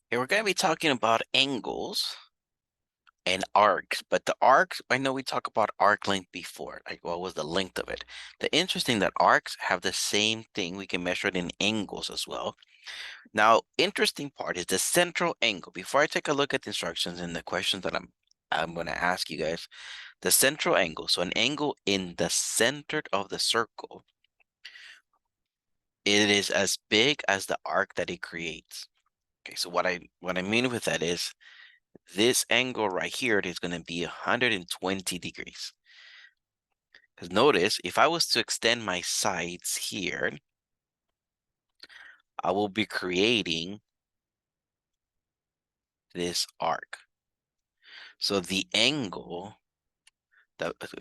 Here we're going to be talking about angles and arcs, but the arcs, I know we talked about arc length before, like what was the length of it. The interesting that arcs have the same thing. We can measure it in angles as well. Now, interesting part is the central angle. Before I take a look at the instructions and the questions that I'm going to ask you guys, the central angle. So an angle in the center of the circle, it is as big as the arc that it creates. Okay, so what I mean with that is this angle right here is going to be 120 degrees. Because notice, if I was to extend my sides here, I will be creating this arc. So the angle,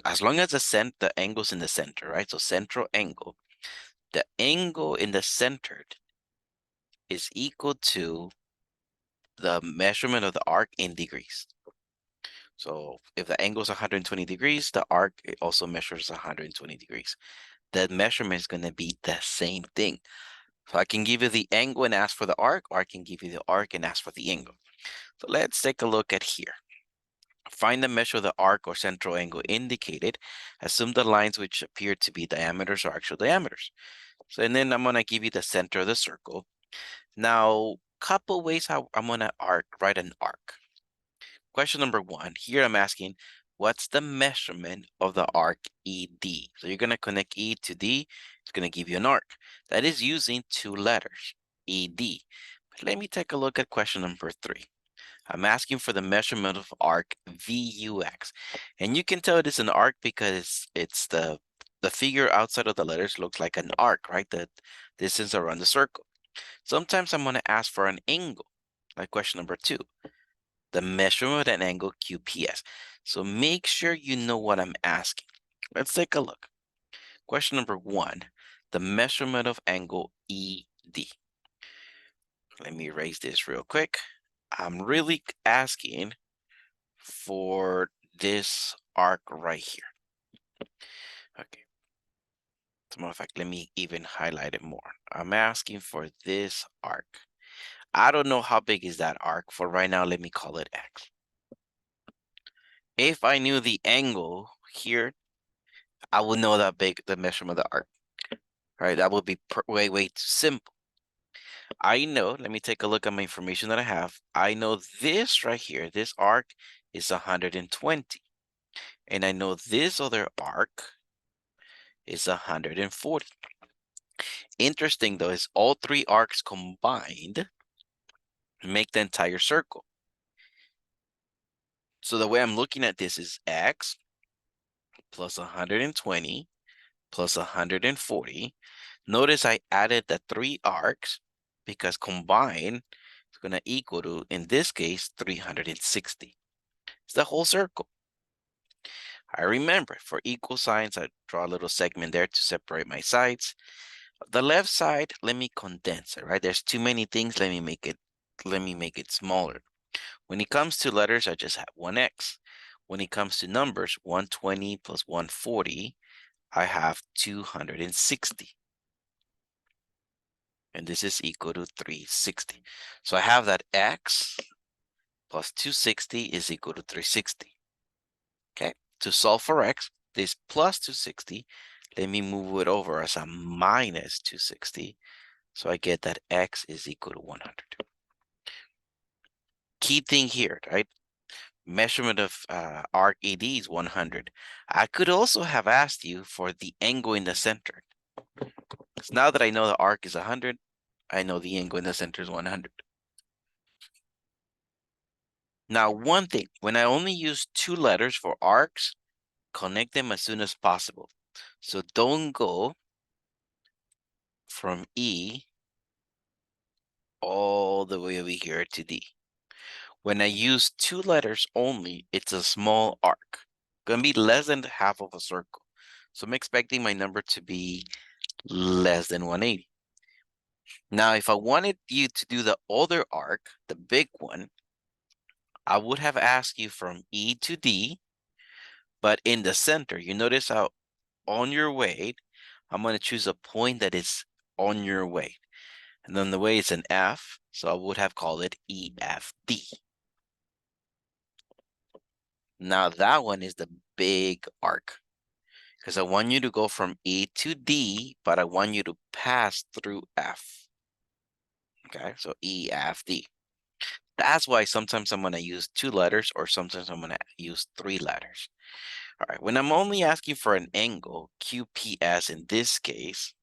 as long as the angle's in the center, right? So central angle, the angle in the center is equal to the measurement of the arc in degrees. So if the angle is 120 degrees, the arc it also measures 120 degrees. The measurement is going to be the same thing. So I can give you the angle and ask for the arc, or I can give you the arc and ask for the angle. So let's take a look at here. Find the measure of the arc or central angle indicated. Assume the lines which appear to be diameters are actual diameters. So, and then I'm going to give you the center of the circle. Now, couple ways how I'm going to write an arc. Question number one, here I'm asking, what's the measurement of the arc ED? So you're going to connect E to D. It's going to give you an arc. That is using two letters, ED. But let me take a look at question number three. I'm asking for the measurement of arc VUX. And you can tell it is an arc because it's the figure outside of the letters looks like an arc, right? The distance around the circle. Sometimes I'm going to ask for an angle, like question number two, the measurement of an angle QPS. So make sure you know what I'm asking. Let's take a look. Question number one, the measurement of angle ED. Let me erase this real quick. I'm really asking for this arc right here. Okay. As a matter of fact, let me even highlight it more. I'm asking for this arc. I don't know how big is that arc. For right now, let me call it X. If I knew the angle here, I would know that big the measurement of the arc. All right, that would be way too simple. I know, let me take a look at my information that I have. I know this right here, this arc is 120. And I know this other arc is 140. Interesting though is all three arcs combined make the entire circle. So the way I'm looking at this is X plus 120 plus 140. Notice I added the three arcs because combined it's going to equal to, in this case, 360. It's the whole circle. I remember for equal signs, I draw a little segment there to separate my sides. The left side, let me condense it, right? There's too many things. Let me make it smaller. When it comes to letters, I just have one X. When it comes to numbers, 120 plus 140, I have 260. And this is equal to 360. So I have that X plus 260 is equal to 360. Okay, to solve for X, this plus 260, let me move it over as a minus 260. So I get that X is equal to 100. Key thing here, right? Measurement of arc ED is 100. I could also have asked you for the angle in the center. Because now that I know the arc is 100, I know the angle in the center is 100. Now, one thing, when I only use two letters for arcs, connect them as soon as possible. So don't go from E all the way over here to D. When I use two letters only, it's a small arc. Gonna be less than half of a circle. So I'm expecting my number to be less than 180. Now, if I wanted you to do the other arc, the big one, I would have asked you from E to D, but in the center, you notice how on your way, I'm going to choose a point that is on your way. And then the way it's an F, so I would have called it EFD. Now that one is the big arc, because I want you to go from E to D, but I want you to pass through F. Okay, so EFD. That's why sometimes I'm going to use 2 letters, or sometimes I'm going to use 3 letters. All right, when I'm only asking for an angle, QPS in this case,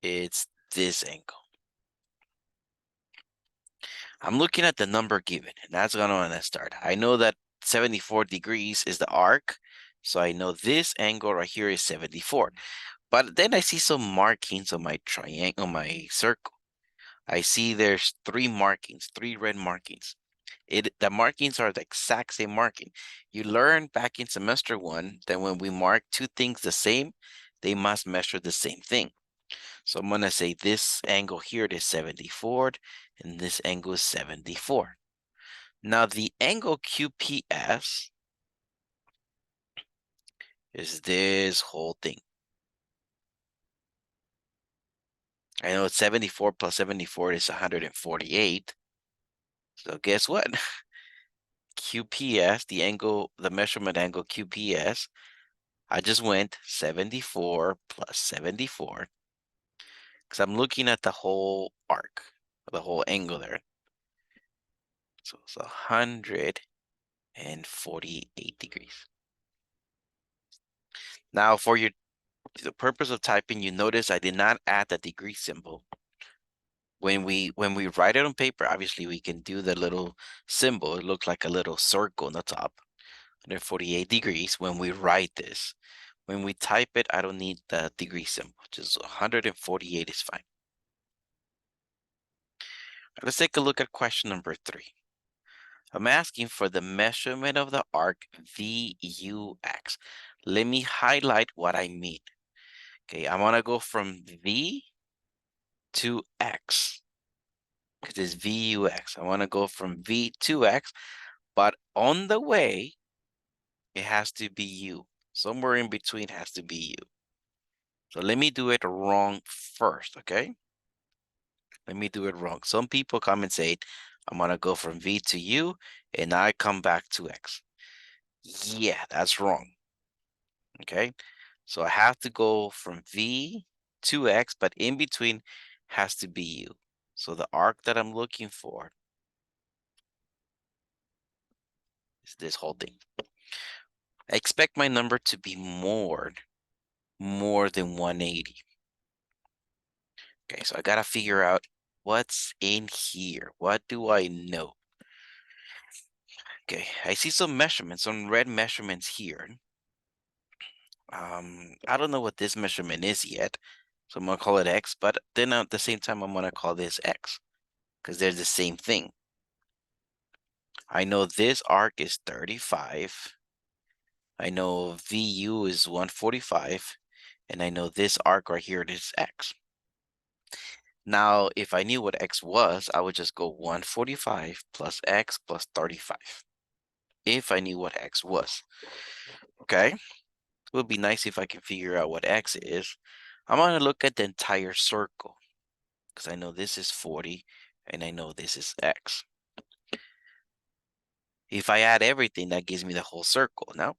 it's this angle. I'm looking at the number given, and that's going to start. I know that 74 degrees is the arc, so I know this angle right here is 74. But then I see some markings on my triangle, on my circle. I see there's 3 markings, 3 red markings. The markings are the exact same marking. You learned back in semester 1 that when we mark 2 things the same, they must measure the same thing. So I'm going to say this angle here is 74, and this angle is 74. Now the angle QPS is this whole thing. I know it's 74 plus 74 is 148. So guess what? QPS, the measurement angle QPS, I just went 74 plus 74 because I'm looking at the whole arc, the whole angle there. So it's 148 degrees. Now for the purpose of typing, you notice I did not add the degree symbol. When we write it on paper, obviously we can do the little symbol. It looks like a little circle on the top, 148 degrees when we write this. When we type it, I don't need the degree symbol. Just 148 is fine. Let's take a look at question number 3. I'm asking for the measurement of the arc VUX. Let me highlight what I mean. Okay, I want to go from V to X because it's VUX. I want to go from V to X, but on the way, it has to be U. Somewhere in between has to be U. So let me do it wrong first, okay? Let me do it wrong. Some people come and say, I'm going to go from V to U, and I come back to X. Yeah, that's wrong, okay? So I have to go from V to X, but in between has to be U. So the arc that I'm looking for is this whole thing. I expect my number to be more than 180. Okay, so I gotta figure out what's in here. What do I know? Okay, I see some measurements, some red measurements here. I don't know what this measurement is yet, so I'm gonna call it X, but then at the same time, I'm gonna call this X because they're the same thing. I know this arc is 35. I know VU is 145, and I know this arc right here is X. Now, if I knew what X was, I would just go 145 plus X plus 35. If I knew what X was. Okay? It would be nice if I can figure out what X is. I'm going to look at the entire circle because I know this is 40 and I know this is X. If I add everything, that gives me the whole circle now.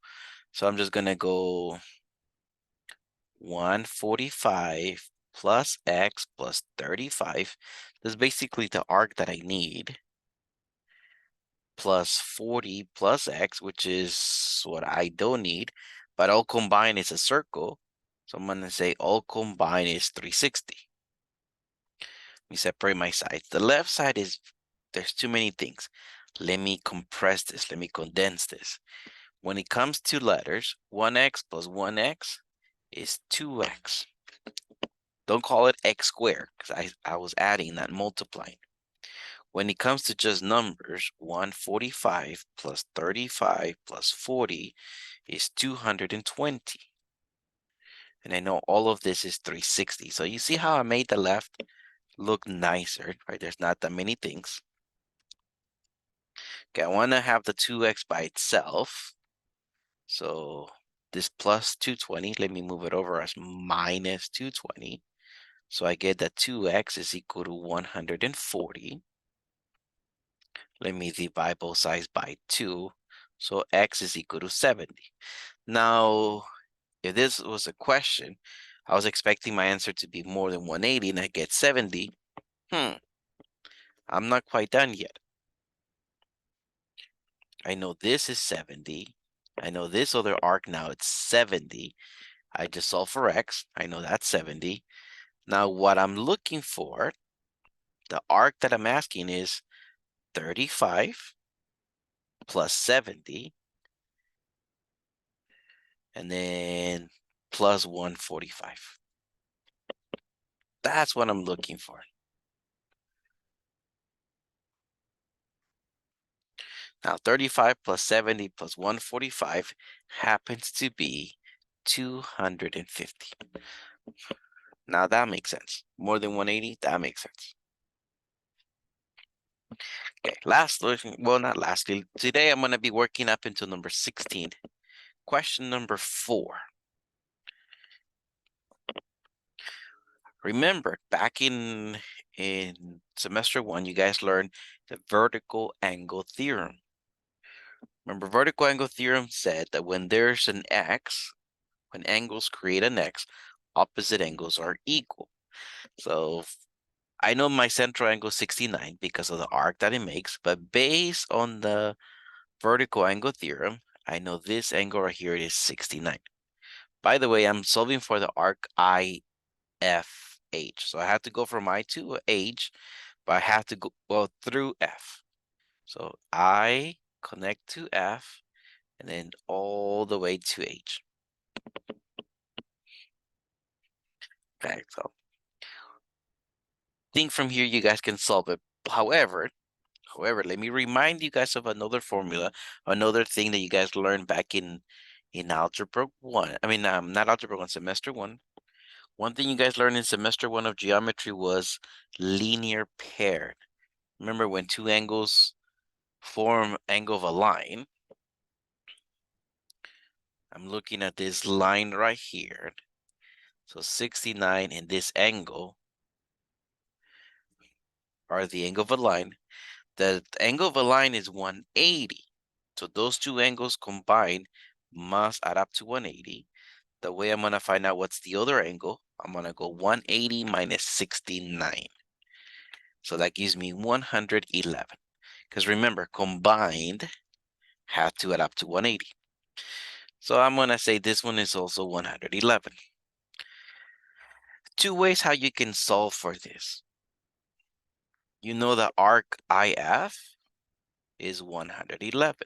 So I'm just going to go 145 plus X plus 35. That's basically the arc that I need. Plus 40 plus X, which is what I don't need. But all combined is a circle. So I'm going to say all combined is 360. Let me separate my sides. The left side is, there's too many things. Let me compress this. Let me condense this. When it comes to letters, 1x plus 1x is 2x. Don't call it x squared because I was adding, not multiplying. When it comes to just numbers, 145 plus 35 plus 40 is 220. And I know all of this is 360. So you see how I made the left look nicer, right? There's not that many things. Okay, I want to have the 2x by itself. So this plus 220, let me move it over as minus 220. So I get that 2x is equal to 140. Let me divide both sides by 2. So x is equal to 70. Now, if this was a question, I was expecting my answer to be more than 180 and I get 70. I'm not quite done yet. I know this is 70. I know this other arc now it's 70. I just solve for x. I know that's 70. Now what I'm looking for, the arc that I'm asking is 35 plus 70 and then plus 145. That's what I'm looking for. Now 35 plus 70 plus 145 happens to be 250. Now that makes sense. More than 180, that makes sense. Okay, well, not lastly, today I'm going to be working up into number 16. Question number 4. Remember, back in semester 1, you guys learned the vertical angle theorem. Remember, vertical angle theorem said that when there's an x, when angles create an x, opposite angles are equal. So I know my central angle is 69 because of the arc that it makes, but based on the vertical angle theorem, I know this angle right here is 69. By the way, I'm solving for the arc IFH. So I have to go from I to H, but I have to go through F. So I connect to F and then all the way to H. Okay, so I think from here you guys can solve it. However, let me remind you guys of another formula, another thing that you guys learned back in algebra 1. I mean, not algebra 1, semester 1. One thing you guys learned in semester 1 of geometry was linear paired. Remember when two angles form angle of a line? I'm looking at this line right here. So 69 and this angle are the angle of a line. The angle of a line is 180. So those two angles combined must add up to 180. The way I'm going to find out what's the other angle, I'm going to go 180 minus 69. So that gives me 111. Because remember, combined have to add up to 180. So I'm going to say this one is also 111. Two ways how you can solve for this. You know the arc IF is 111.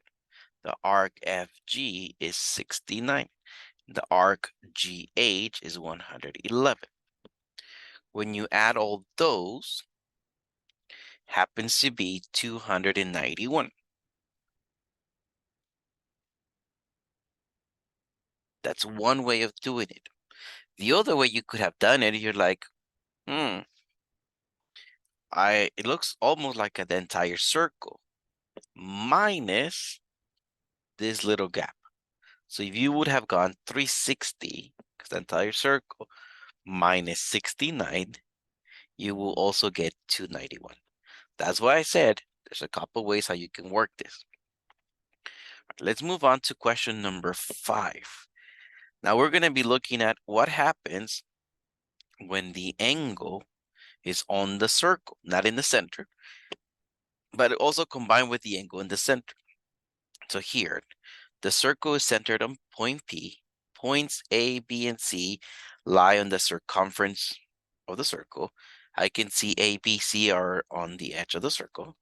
The arc FG is 69. The arc GH is 111. When you add all those, happens to be 291. That's one way of doing it. The other way you could have done it, you're like, it looks almost like the entire circle minus this little gap. So if you would have gone 360, because the entire circle, minus 69, you will also get 291. That's why I said there's a couple ways how you can work this. Let's move on to question number 5. Now we're going to be looking at what happens when the angle is on the circle, not in the center, but also combined with the angle in the center. So here, the circle is centered on point P. Points A, B, and C lie on the circumference of the circle. I can see A, B, C are on the edge of the circle.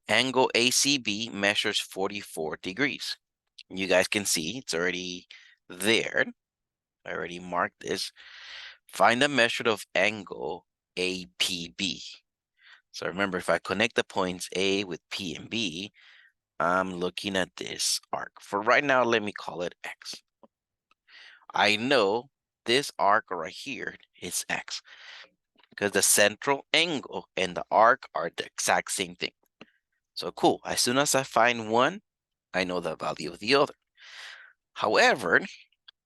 Angle ACB measures 44 degrees. You guys can see it's already there. I already marked this. Find the measure of angle APB. So remember, if I connect the points A with P and B, I'm looking at this arc. For right now, let me call it X. I know this arc right here is X because the central angle and the arc are the exact same thing. So cool. As soon as I find one, I know the value of the other. However,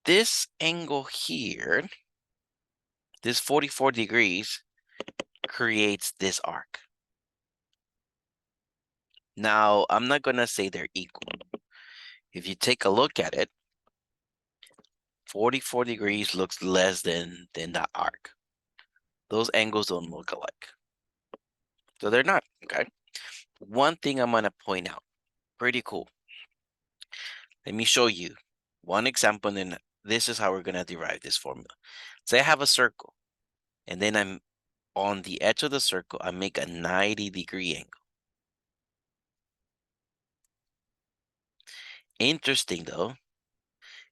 this angle here, this 44 degrees, creates this arc. Now, I'm not going to say they're equal. If you take a look at it, 44 degrees looks less than the arc. Those angles don't look alike. So they're not, okay? One thing I'm going to point out, pretty cool. Let me show you one example, and then this is how we're going to derive this formula. Say I have a circle, and then I'm on the edge of the circle, I make a 90-degree angle. Interesting though,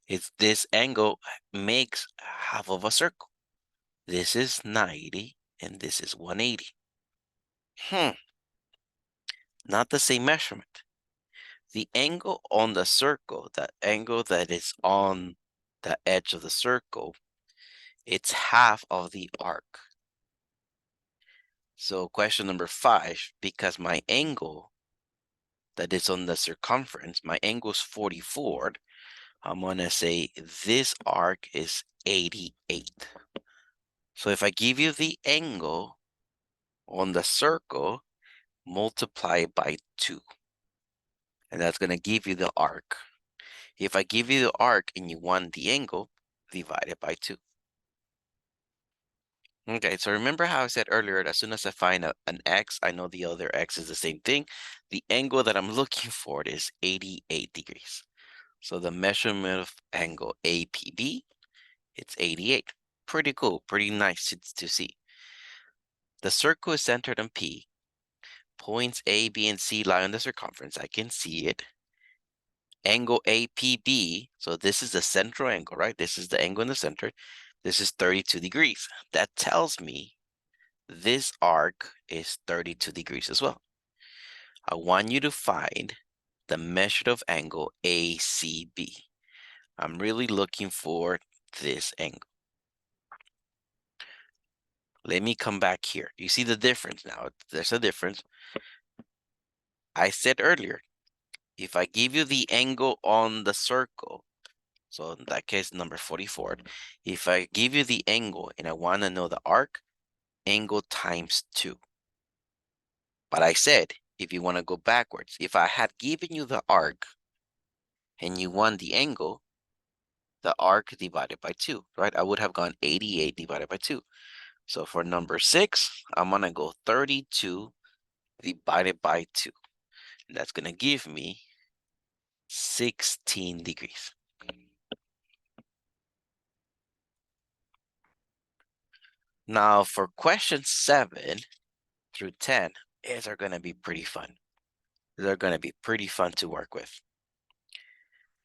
is this angle makes half of a circle. This is 90 and this is 180. Not the same measurement. The angle on the circle, the angle that is on the edge of the circle, it's half of the arc. So question number 5, because my angle that is on the circumference, my angle is 44, I'm gonna say this arc is 88. So if I give you the angle on the circle, multiply it by 2. And that's gonna give you the arc. If I give you the arc and you want the angle, divide it by 2. Okay, so remember how I said earlier that as soon as I find an x, I know the other x is the same thing. The angle that I'm looking for is 88 degrees. So the measurement of angle APB, it's 88. Pretty cool, pretty nice to see. The circle is centered on P. Points A, B, and C lie on the circumference. I can see it. Angle APB, so this is the central angle, right? This is the angle in the center. This is 32 degrees. That tells me this arc is 32 degrees as well. I want you to find the measure of angle ACB. I'm really looking for this angle. Let me come back here. You see the difference now. There's a difference. I said earlier, if I give you the angle on the circle, so in that case, number 44, if I give you the angle and I want to know the arc, angle times 2. But I said, if you want to go backwards, if I had given you the arc and you want the angle, the arc divided by 2, right? I would have gone 88 divided by 2. So for number 6, I'm going to go 32 divided by 2. And that's going to give me 16 degrees. Now for question 7 through 10, these are going to be pretty fun. They're going to be pretty fun to work with.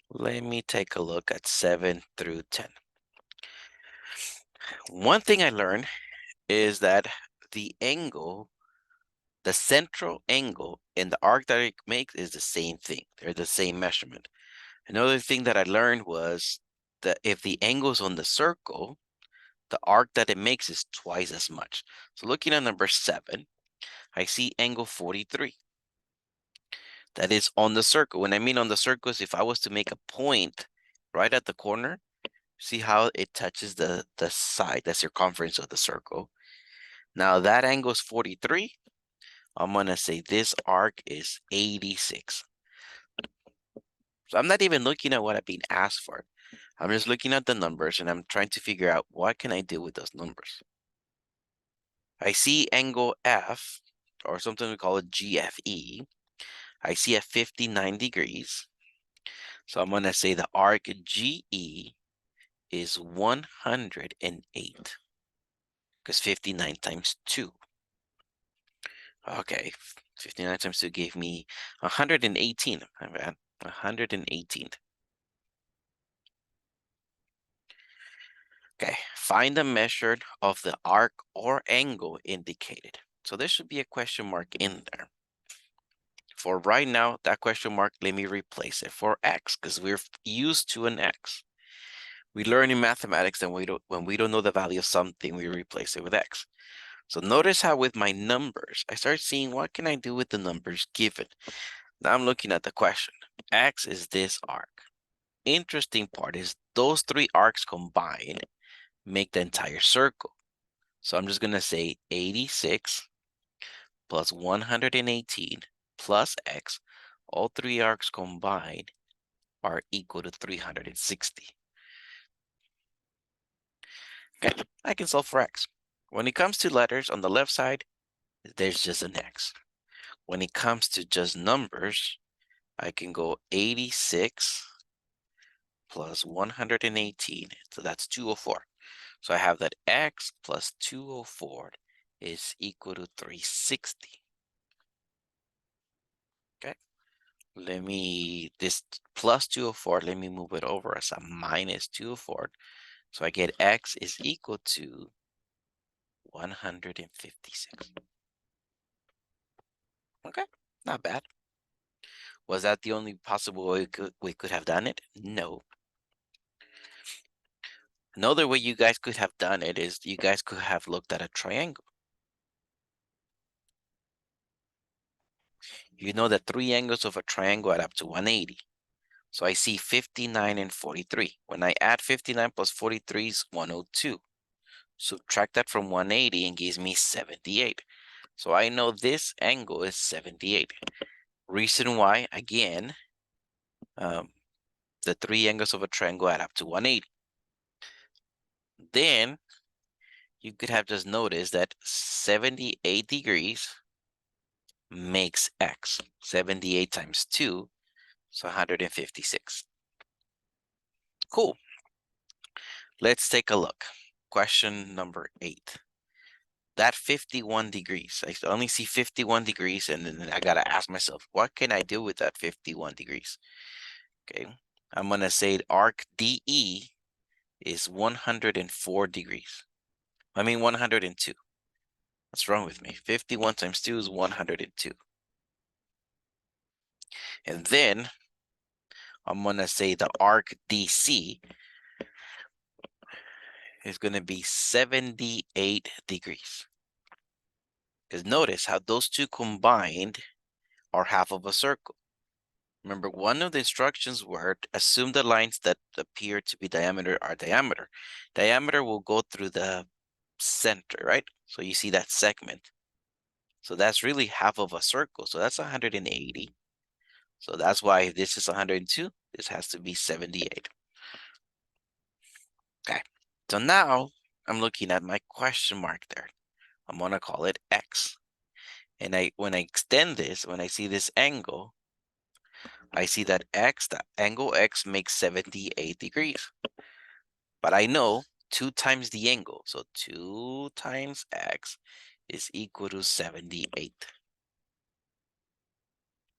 Let me take a look at 7 through 10. One thing I learned is that the angle, the central angle and the arc that it makes is the same thing. They're the same measurement. Another thing that I learned was that if the angle is on the circle, the arc that it makes is twice as much. So looking at number 7, I see angle 43. That is on the circle. When I mean on the circle is if I was to make a point right at the corner, see how it touches the side, the circumference of the circle. Now that angle is 43. I'm gonna say this arc is 86. So I'm not even looking at what I'm being asked for. I'm just looking at the numbers and I'm trying to figure out what can I do with those numbers. I see angle F, or something we call it GFE. I see at 59 degrees. So I'm gonna say the arc GE is 108 because 59 times 2. Okay, 59 times 2 gave me 118. My bad, 118. Okay, find the measure of the arc or angle indicated. So there should be a question mark in there. For right now, that question mark, let me replace it for x because we're used to an x. We learn in mathematics that when we don't know the value of something, we replace it with x. So notice how with my numbers, I start seeing what can I do with the numbers given. Now I'm looking at the question. X is this arc. interesting part is those three arcs combined make the entire circle. So I'm just going to say 86 plus 118 plus x, all three arcs combined are equal to 360. Okay, I can solve for x. When it comes to letters on the left side, there's just an x. When it comes to just numbers, I can go 86 plus 118, so that's 204. So I have that x plus 204 is equal to 360. Okay, this plus 204, let me move it over as a minus 204. So I get x is equal to 156. Okay, not bad. Was that the only possible way we could have done it? No. Another way you guys could have done it is you guys could have looked at a triangle. You know that three angles of a triangle add up to 180. So I see 59 and 43. When I add 59 plus 43 is 102. Subtract that from 180 and gives me 78. So I know this angle is 78. Reason why, again, the three angles of a triangle add up to 180. Then you could have just noticed that 78 degrees makes x. 78 times 2, so 156. Cool. Let's take a look. Question number 8. That 51 degrees, I only see 51 degrees, and then I gotta ask myself, what can I do with that 51 degrees? Okay, I'm gonna say arc DE is 104 degrees. I mean 102. What's wrong with me? 51 times 2 is 102. And then I'm gonna say the arc DC is gonna be 78 degrees. Because notice how those two combined are half of a circle. Remember, one of the instructions were to assume the lines that appear to be diameter are diameter. Diameter will go through the center, right? So you see that segment. So that's really half of a circle. So that's 180. So that's why if this is 102, this has to be 78. Okay. So now I'm looking at my question mark there. I'm gonna call it X. And when I extend this, when I see this angle, I see that the angle X makes 78 degrees. But I know 2 times the angle. So 2 times X is equal to 78.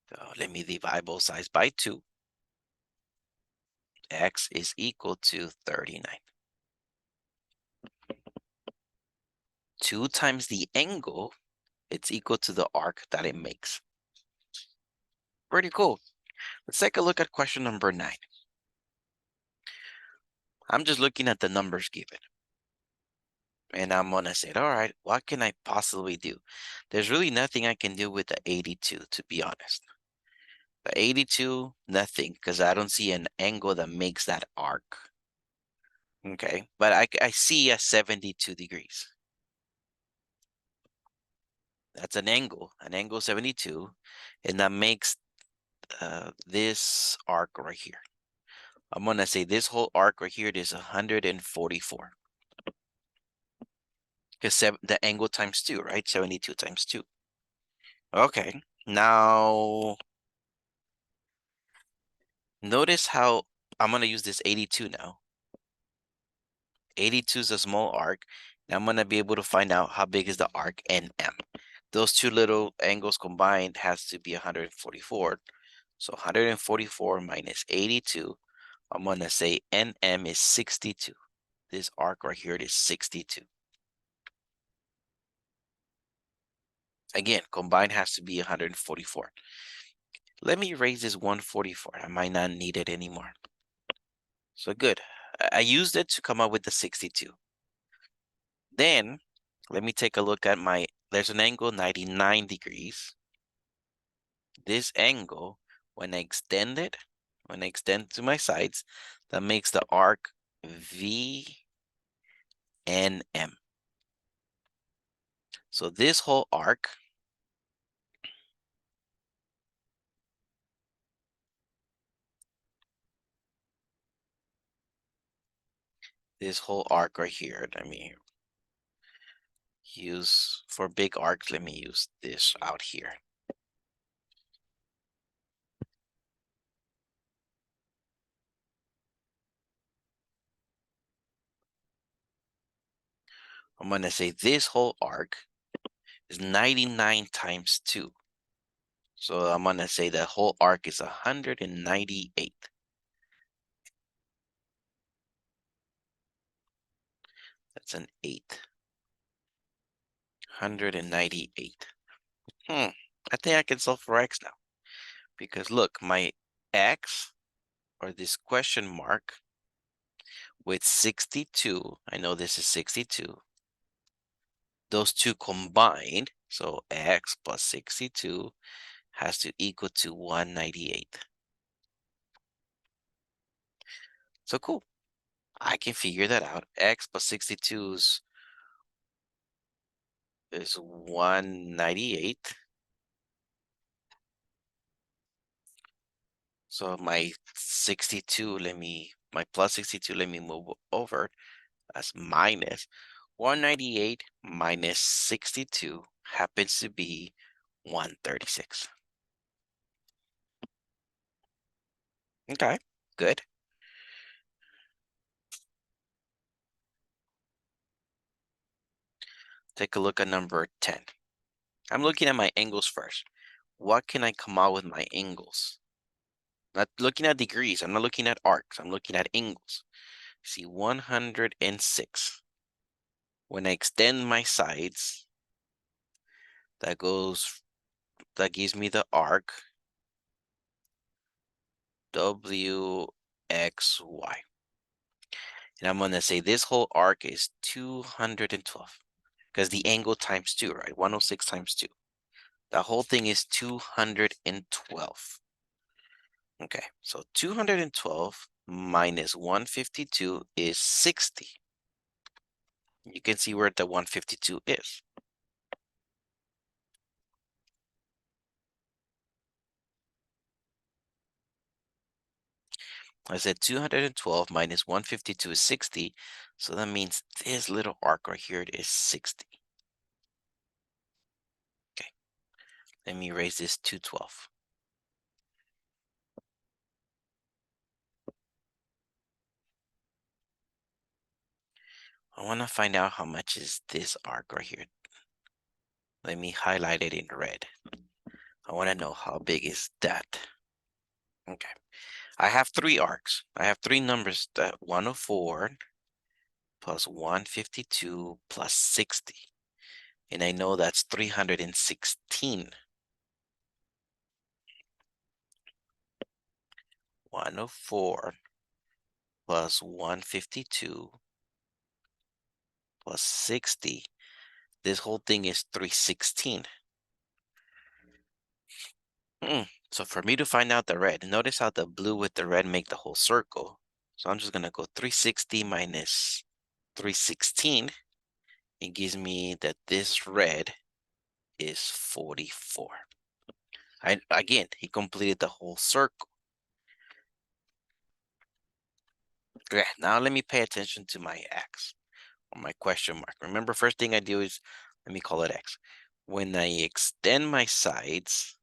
So let me divide both sides by 2. X is equal to 39. 2 times the angle, it's equal to the arc that it makes. Pretty cool. Let's take a look at question number 9. I'm just looking at the numbers given. And I'm gonna say, all right, what can I possibly do? There's really nothing I can do with the 82, to be honest. The 82, nothing, because I don't see an angle that makes that arc. Okay, but I see a 72 degrees. That's an angle 72, and that makes this arc right here. I'm gonna say this whole arc right here is 144. Because the angle times 2, right? 72 times 2. Okay, now notice how I'm gonna use this 82 now. 82 is a small arc. Now I'm gonna be able to find out how big is the arc NM. Those two little angles combined has to be 144. So 144 minus 82, I'm gonna say NM is 62. This arc right here is 62. Again, combined has to be 144. Let me raise this 144. I might not need it anymore. So good. I used it to come up with the 62. Then let me take a look at there's an angle 99 degrees. This angle, when I extend it, when I extend to my sides, that makes the arc VNM. So this whole arc right here, let me use, for big arcs, let me use this out here. I'm going to say this whole arc is 99 times 2. So I'm going to say the whole arc is 198. That's an 8. 198. I think I can solve for x now. Because look, my x, or this question mark, with 62, I know this is 62. Those two combined, so x plus 62 has to equal to 198. So cool. I can figure that out. X plus 62 is 198. So my 62, my plus 62, let me move over. That's minus 198 minus 62 happens to be 136. Okay, good. Take a look at number 10. I'm looking at my angles first. What can I come out with my angles? Not looking at degrees. I'm not looking at arcs. I'm looking at angles. See, 106. When I extend my sides, that gives me the arc WXY. And I'm gonna say this whole arc is 212 because the angle times 2, right? 106 times 2. The whole thing is 212. Okay, so 212 minus 152 is 60. You can see where the 152 is. I said 212 minus 152 is 60. So that means this little arc right here is 60. Okay, let me erase this 212. I want to find out how much is this arc right here. Let me highlight it in red. I want to know how big is that. Okay, I have 3 arcs. I have 3 numbers, that 104 plus 152 plus 60. And I know that's 316. 104 plus 152 plus 60. This whole thing is 316. So for me to find out the red, notice how the blue with the red make the whole circle. So I'm just gonna go 360 minus 316. It gives me that this red is 44. Again, he completed the whole circle. Okay, now let me pay attention to my X, or my question mark. Remember, first thing I do is, let me call it X. When I extend my sides,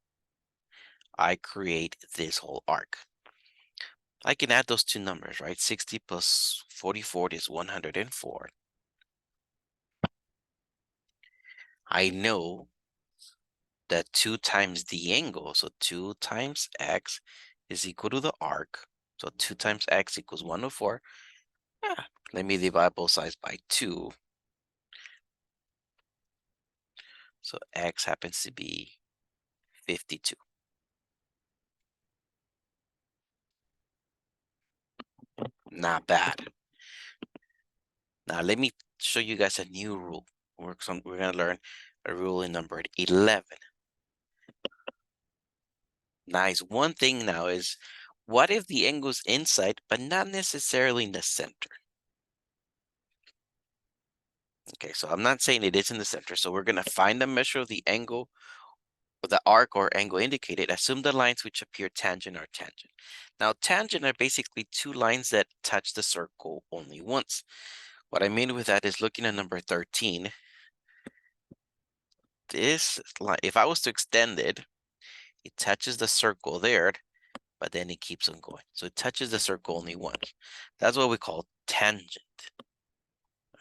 I create this whole arc. I can add those two numbers, right? 60 plus 44 is 104. I know that 2 times the angle, so 2 times X is equal to the arc. So 2 times X equals 104. Let me divide both sides by 2. So X happens to be 52. Not bad. Now let me show you guys a new rule. We're gonna learn a rule in number 11. Nice. One thing now is What if the angle's inside, but not necessarily in the center? Okay, so I'm not saying it is in the center. So we're going to find the measure of the angle, or the arc or angle indicated. Assume the lines which appear tangent are tangent. Now, tangent are basically two lines that touch the circle only once. What I mean with that is looking at number 13. This line, if I was to extend it, it touches the circle there, but then it keeps on going. So it touches the circle only once. That's what we call tangent.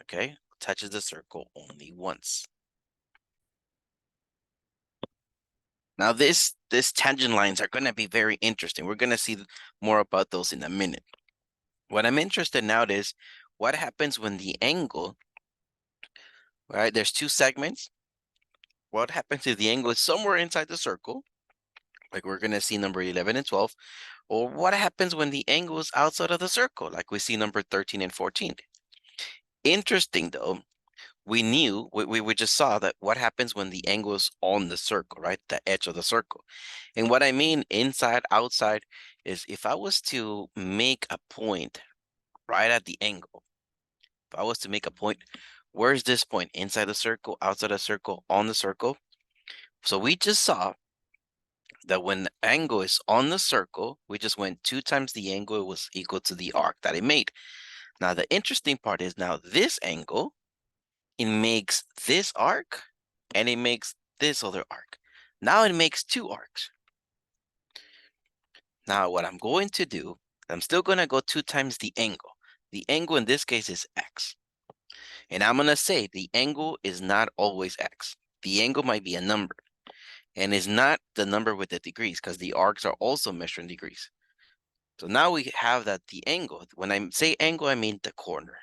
Okay, touches the circle only once. Now this tangent lines are going to be very interesting. We're going to see more about those in a minute. What I'm interested now is what happens when the angle, right? There's two segments. What happens if the angle is somewhere inside the circle, like we're going to see number 11 and 12, or what happens when the angle is outside of the circle, like we see number 13 and 14. Interesting though, we just saw that what happens when the angle is on the circle, right? The edge of the circle. And what I mean inside, outside is if I was to make a point right at the angle, if I was to make a point, where's this point? Inside the circle, outside the circle, on the circle? So we just saw that when the angle is on the circle, we just went 2 times the angle was equal to the arc that it made. Now, the interesting part is now this angle, it makes this arc and it makes this other arc. Now it makes two arcs. Now, what I'm going to do, I'm still going to go 2 times the angle. The angle in this case is x. And I'm going to say the angle is not always x. The angle might be a number. And it's not the number with the degrees because the arcs are also measured in degrees. So now we have that the angle, when I say angle, I mean the corner.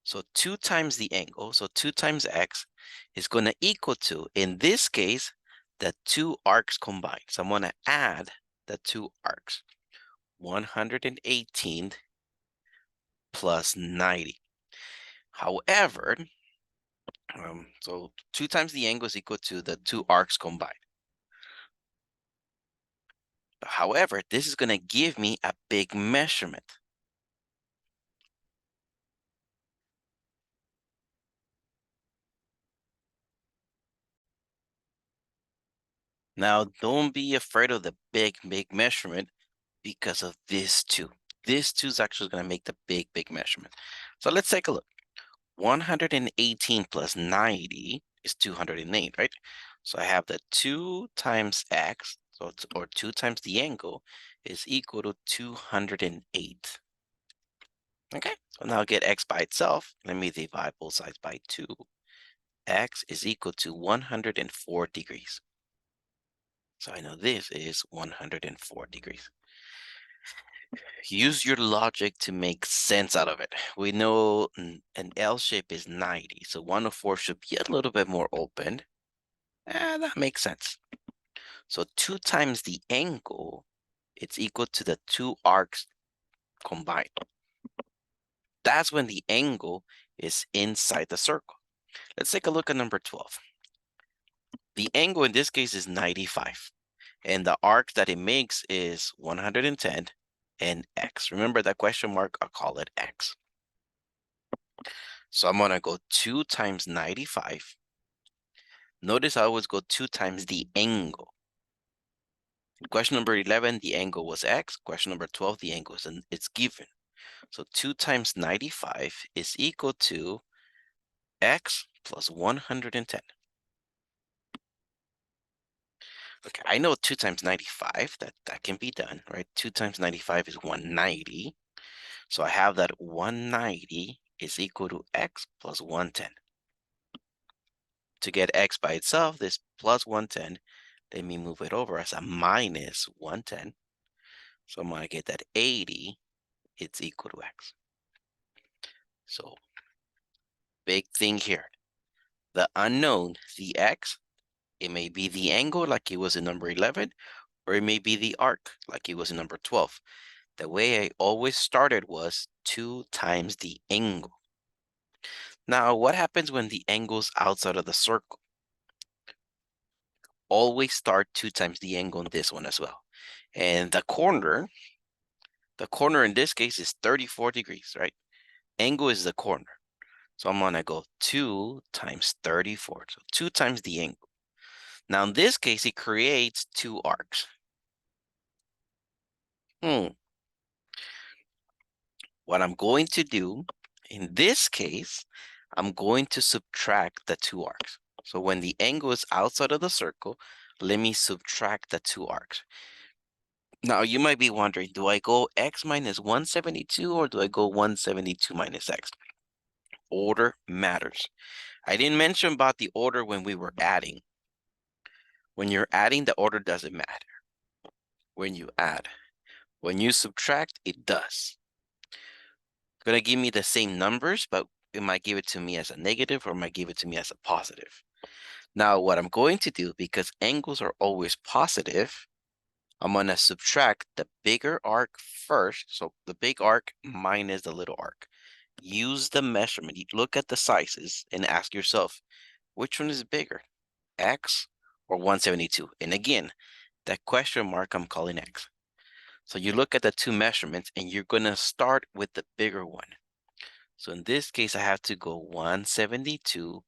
So 2 times the angle, so 2 times x is going to equal to, in this case, the two arcs combined. So I'm going to add the two arcs, 118 plus 90. However, so 2 times the angle is equal to the two arcs combined. However, this is going to give me a big measurement. Now, don't be afraid of the big measurement because of this two. This two is actually going to make the big measurement. So let's take a look. 118 plus 90 is 208, right? So I have that 2 times x, so or 2 times the angle, is equal to 208. Okay, so now get x by itself. Let me divide both sides by 2. X is equal to 104 degrees. So I know this is 104 degrees. Use your logic to make sense out of it. We know an L shape is 90, so 104 should be a little bit more open. That makes sense. So 2 times the angle, it's equal to the two arcs combined. That's when the angle is inside the circle. Let's take a look at number 12. The angle in this case is 95, and the arc that it makes is 110 and x. Remember that question mark, I'll call it x. So I'm going to go 2 times 95. Notice I always go 2 times the angle. Question number 11, the angle was x. Question number 12, the angle is it's given. So 2 times 95 is equal to x plus 110. Okay, I know 2 times 95, that can be done, right? 2 times 95 is 190. So I have that 190 is equal to x plus 110. To get x by itself, this plus 110, let me move it over as a minus 110. So I'm going to get that 80, it's equal to x. So big thing here. The unknown, the x, it may be the angle like it was in number 11, or it may be the arc like it was in number 12. The way I always started was 2 times the angle. Now, what happens when the angle's outside of the circle? Always start 2 times the angle on this one as well. And the corner, The corner in this case is 34 degrees, right? Angle is the corner. So I'm going to go 2 times 34. So 2 times the angle. Now in this case, it creates two arcs. What I'm going to do, in this case, I'm going to subtract the two arcs. So when the angle is outside of the circle, let me subtract the two arcs. Now you might be wondering, do I go x minus 172 or do I go 172 minus x? Order matters. I didn't mention about the order when we were adding. When you're adding, the order doesn't matter. When you add. When you subtract, it does. It's going to give me the same numbers, but it might give it to me as a negative or it might give it to me as a positive. Now, what I'm going to do, because angles are always positive, I'm going to subtract the bigger arc first. So the big arc minus the little arc. Use the measurement. You look at the sizes and ask yourself, which one is bigger, x or 172? And again, that question mark I'm calling x. So you look at the two measurements and you're going to start with the bigger one. So in this case, I have to go 172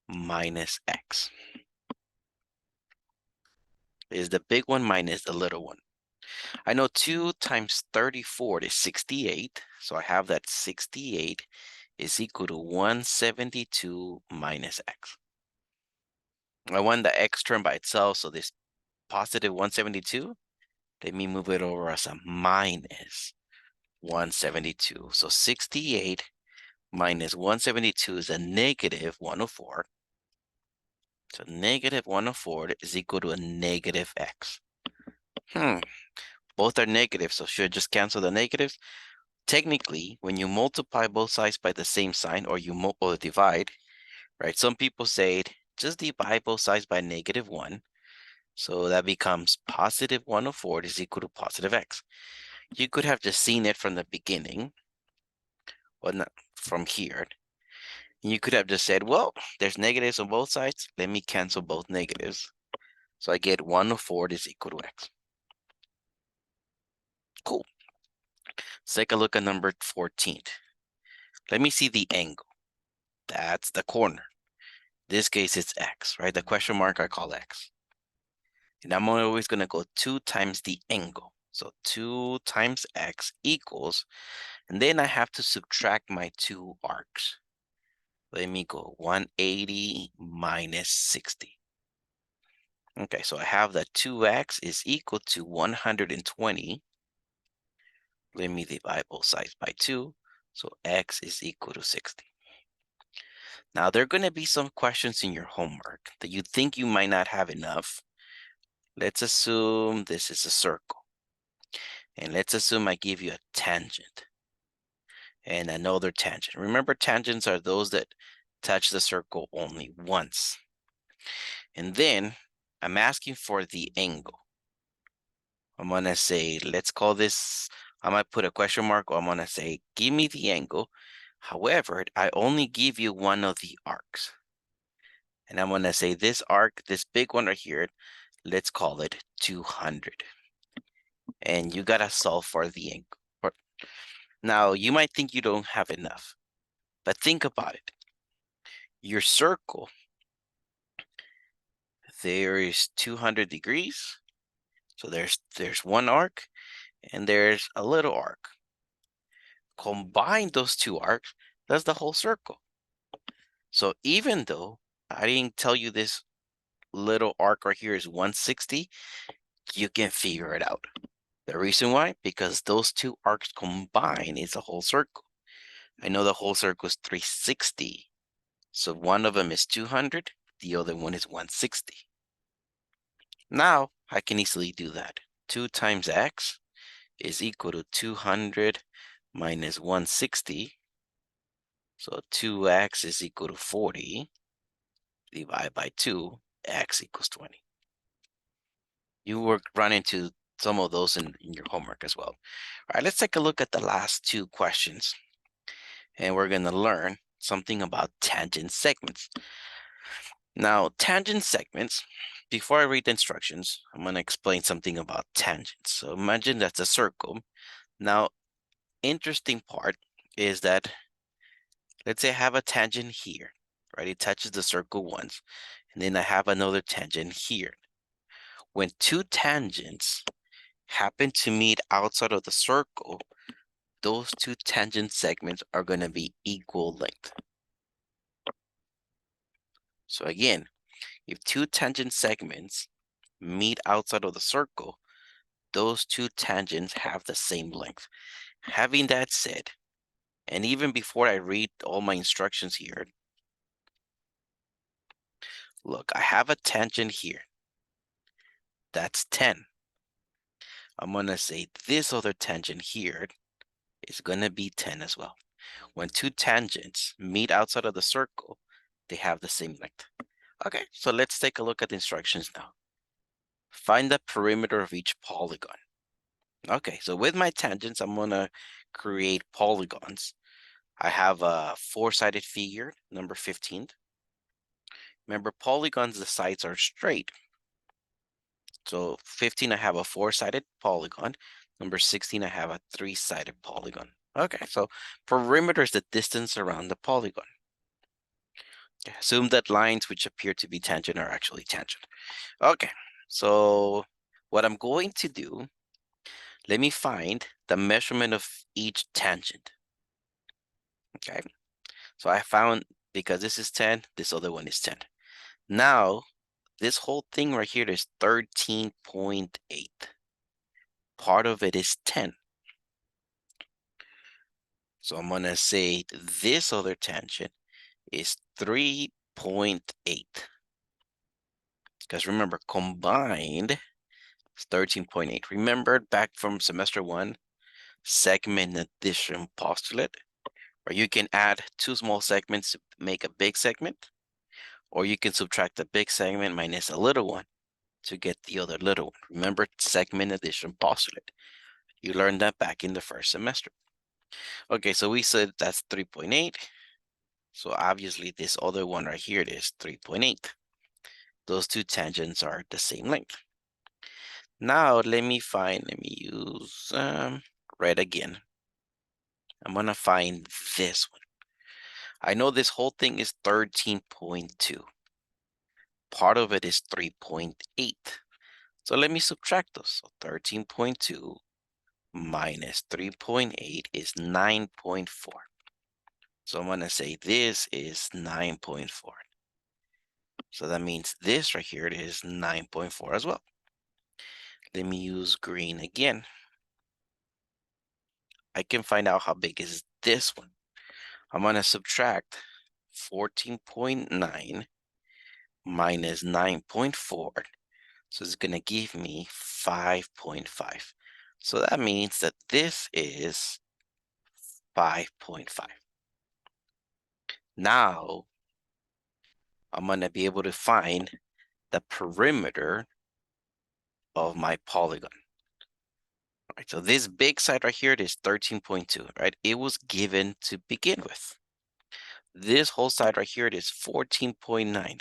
minus x. Is the big one minus the little one. I know 2 times 34 is 68. So I have that 68 is equal to 172 minus x. I want the x term by itself, so this positive 172, let me move it over as a minus 172. So 68 minus 172 is a negative 104. So negative 104 is equal to a negative x. Both are negative, so should I just cancel the negatives? Technically, when you multiply both sides by the same sign, or you divide, right? Some people say just divide both sides by -1. So that becomes positive 104 is equal to positive x. You could have just seen it from the beginning, or not from here. And you could have just said, well, there's negatives on both sides. Let me cancel both negatives. So I get 104 is equal to x. Cool. Let's take a look at number 14. Let me see the angle. That's the corner. In this case, it's x, right? The question mark I call x. And I'm always going to go 2 times the angle. So 2 times x equals, and then I have to subtract my two arcs. Let me go 180 minus 60. Okay, so I have that 2x is equal to 120. Let me divide both sides by 2. So x is equal to 60. Now, there are going to be some questions in your homework that you think you might not have enough. Let's assume this is a circle. And let's assume I give you a tangent and another tangent. Remember, tangents are those that touch the circle only once. And then I'm asking for the angle. I'm going to say, let's call this, I might put a question mark, or I'm going to say, give me the angle. However, I only give you one of the arcs. And I'm going to say this arc, this big one right here, let's call it 200. And you got to solve for the angle. Now, you might think you don't have enough, but think about it. Your circle, there is 200 degrees. So there's one arc and there's a little arc. Combine those two arcs, that's the whole circle. So even though I didn't tell you this little arc right here is 160, you can figure it out. The reason why? Because those two arcs combine is a whole circle. I know the whole circle is 360. So one of them is 200, the other one is 160. Now I can easily do that. 2 times x is equal to 200 minus 160. So 2x is equal to 40. Divide by 2, x equals 20. You will run into some of those in your homework as well. All right, let's take a look at the last two questions. And we're going to learn something about tangent segments. Now, tangent segments, before I read the instructions, I'm going to explain something about tangents. So imagine that's a circle. Now, interesting part is that, let's say I have a tangent here, right? It touches the circle once, and then I have another tangent here. When two tangents happen to meet outside of the circle, those two tangent segments are going to be equal length. So again, if two tangent segments meet outside of the circle, those two tangents have the same length. Having that said, and even before I read all my instructions here, look, I have a tangent here. That's 10. I'm going to say this other tangent here is going to be 10 as well. When two tangents meet outside of the circle, they have the same length. Okay, so let's take a look at the instructions now. Find the perimeter of each polygon. Okay, so with my tangents, I'm going to create polygons. I have a four-sided figure, number 15. Remember, polygons, the sides are straight. So 15, I have a four-sided polygon. Number 16, I have a three-sided polygon. Okay, so perimeter is the distance around the polygon. Assume that lines which appear to be tangent are actually tangent. Okay, so what I'm going to do, let me find the measurement of each tangent. Okay, so I found, because this is 10, this other one is 10. Now, this whole thing right here is 13.8. Part of it is 10. So I'm going to say this other tangent is 3.8. Because remember, combined is 13.8. Remember back from semester 1, segment addition postulate, or you can add two small segments to make a big segment, or you can subtract a big segment minus a little one to get the other little one. Remember segment addition postulate. You learned that back in the first semester. Okay, so we said that's 3.8. So obviously this other one right here is 3.8. Those two tangents are the same length. Now let me use red again. I'm gonna find this one. I know this whole thing is 13.2. Part of it is 3.8. So let me subtract those. So 13.2 minus 3.8 is 9.4. So I'm going to say this is 9.4. So that means this right here is 9.4 as well. Let me use green again. I can find out how big is this one. I'm going to subtract 14.9 minus 9.4. So it's going to give me 5.5. So that means that this is 5.5. Now I'm going to be able to find the perimeter of my polygon. All right, so this big side right here, it is 13.2, right? It was given to begin with. This whole side right here, it is 14.9,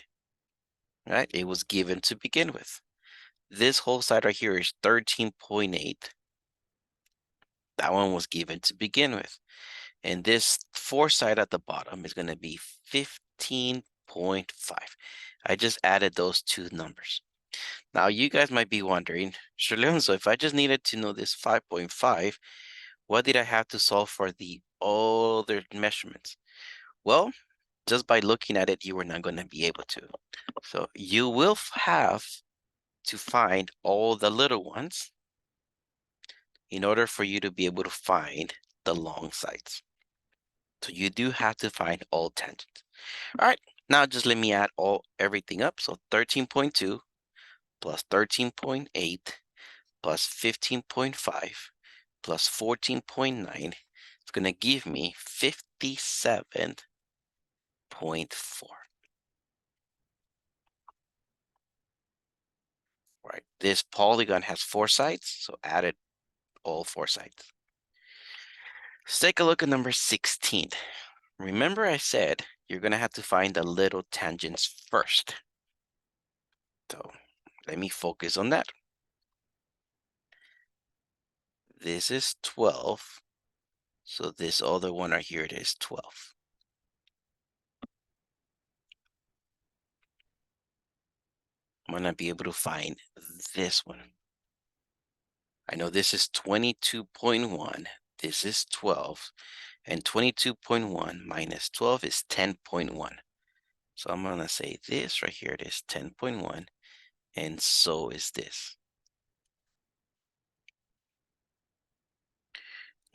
right? It was given to begin with. This whole side right here is 13.8. That one was given to begin with. And this four side at the bottom is going to be 15.5. I just added those two numbers. Now you guys might be wondering, sure, Leonzo, if I just needed to know this 5.5, what did I have to solve for the other measurements? Well, just by looking at it, you were not going to be able to. So you will have to find all the little ones in order for you to be able to find the long sides. So you do have to find all tangents. All right, now just let me add everything up. So 13.2 plus 13.8 plus 15.5 plus 14.9. It's going to give me 57.4. Right, this polygon has four sides, so added all four sides. Let's take a look at number 16. Remember I said you're going to have to find the little tangents first. So let me focus on that. This is 12. So this other one right here, it is 12. I'm gonna be able to find this one. I know this is 22.1. This is 12. And 22.1 minus 12 is 10.1. So I'm gonna say this right here, it is 10.1. And so is this.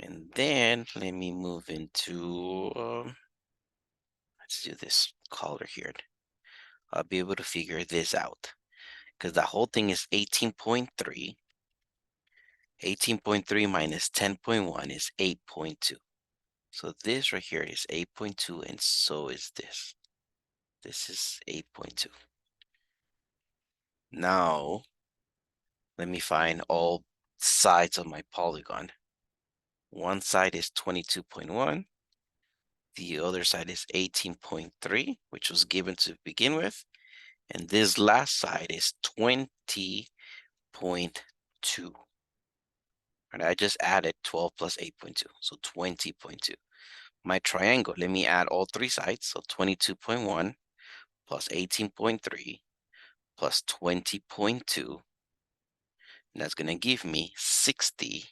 And then let me move into, let's do this color here. I'll be able to figure this out because the whole thing is 18.3. 18.3 minus 10.1 is 8.2. So this right here is 8.2, and so is this. This is 8.2. Now, let me find all sides of my polygon. One side is 22.1. The other side is 18.3, which was given to begin with. And this last side is 20.2. And I just added 12 plus 8.2, so 20.2. My triangle, let me add all three sides. So 22.1 plus 18.3 plus 20.2. And that's going to give me 60.6.